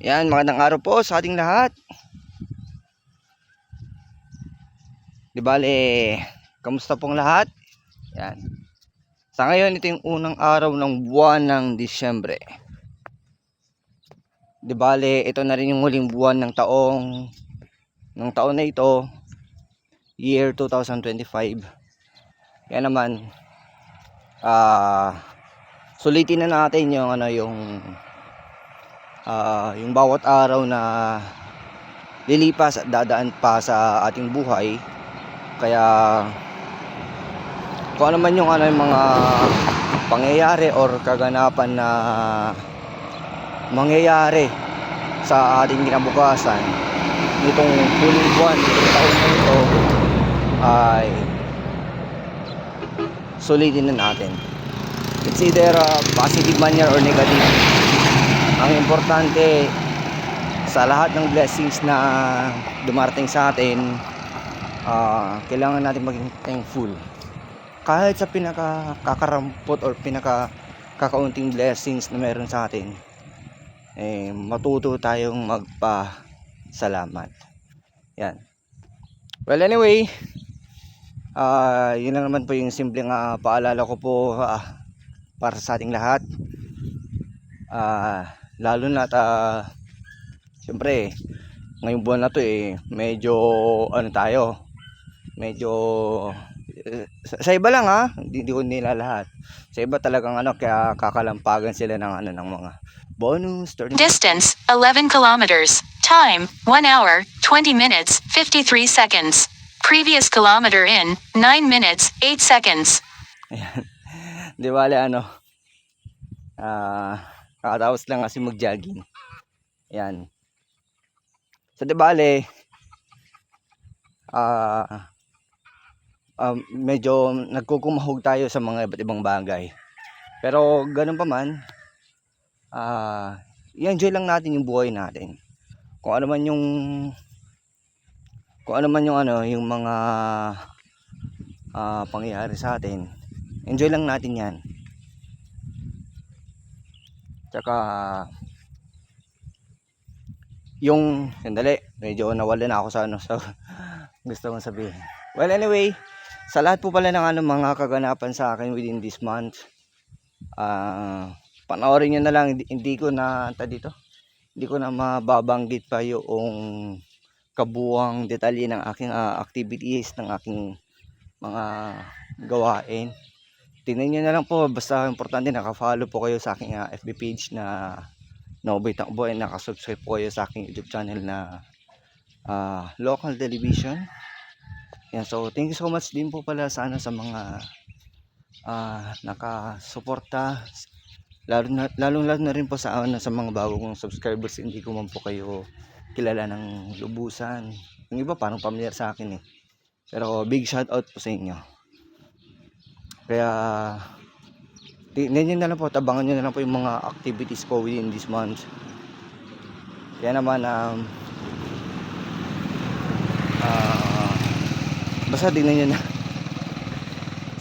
Yan, magandang araw po sa ating lahat. Di bale, kamusta pong lahat? Yan. Sa ngayon, ito yung unang araw ng buwan ng Disyembre. Di bale, ito na rin yung huling buwan ng taon na ito, year 2025. Kaya naman, sulitin na natin yung bawat araw na lilipas at dadaan pa sa ating buhay. Kaya kung ano man yung mga pangyayari or kaganapan na mangyayari sa ating kinabukasan nitong huling buwan ng taon na ito, ay sulitin na natin. It's either positive man yan or negative. Ang importante sa lahat ng blessings na dumarating sa atin, kailangan natin maging thankful. Kahit sa pinakakarampot or pinakakaunting blessings na meron sa atin, matuto tayong magpasalamat. Yan. Well, anyway, yun lang naman po yung simpleng paalala ko po para sa ating lahat. Lalo na siyempre ngayong buwan na to medyo sa iba lang hindi ko nila lahat. Sa iba talagang kaya kakalampagan sila ng ng mga bonus 30. Distance 11 kilometers. Time 1 hour 20 minutes 53 seconds. Previous kilometer in 9 minutes 8 seconds. Ayan. Di bale kakatapos lang kasi mag-jogging. Ayan. So di bale medyo nagkukumahog tayo sa mga iba't ibang bagay. Pero ganun pa man, i-enjoy lang natin yung buhay natin. Kung ano man yung yung mga pangyayari sa atin, enjoy lang natin yan. Tsaka sandali, medyo nawala na ako sa gusto kong sabihin. Well, anyway, sa lahat po pala ng mga kaganapan sa akin within this month, panoorin nyo na lang. Hindi ko na mababanggit pa yung kabuuang detalye ng aking activities, ng aking mga gawain. Tingnan nyo na lang po, basta importante naka-follow po kayo sa aking FB page na Noboy Takbo, and nakasubscribe po kayo sa aking YouTube channel na Local Television. Yan, so thank you so much din po pala sa mga nakasuporta, lalo na rin po sa mga bago kong subscribers. Hindi ko man po kayo kilala ng lubusan. Yung iba parang familiar sa akin pero big shout out po sa inyo. Kaya tingnan nyo na lang po, tabangan nyo na lang po yung mga activities ko within this month. Kaya naman basta tingnan nyo na.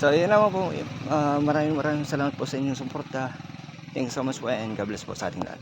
So yun naman po, maraming salamat po sa inyong suporta. Thank you so much po, and God bless po sa ating lahat.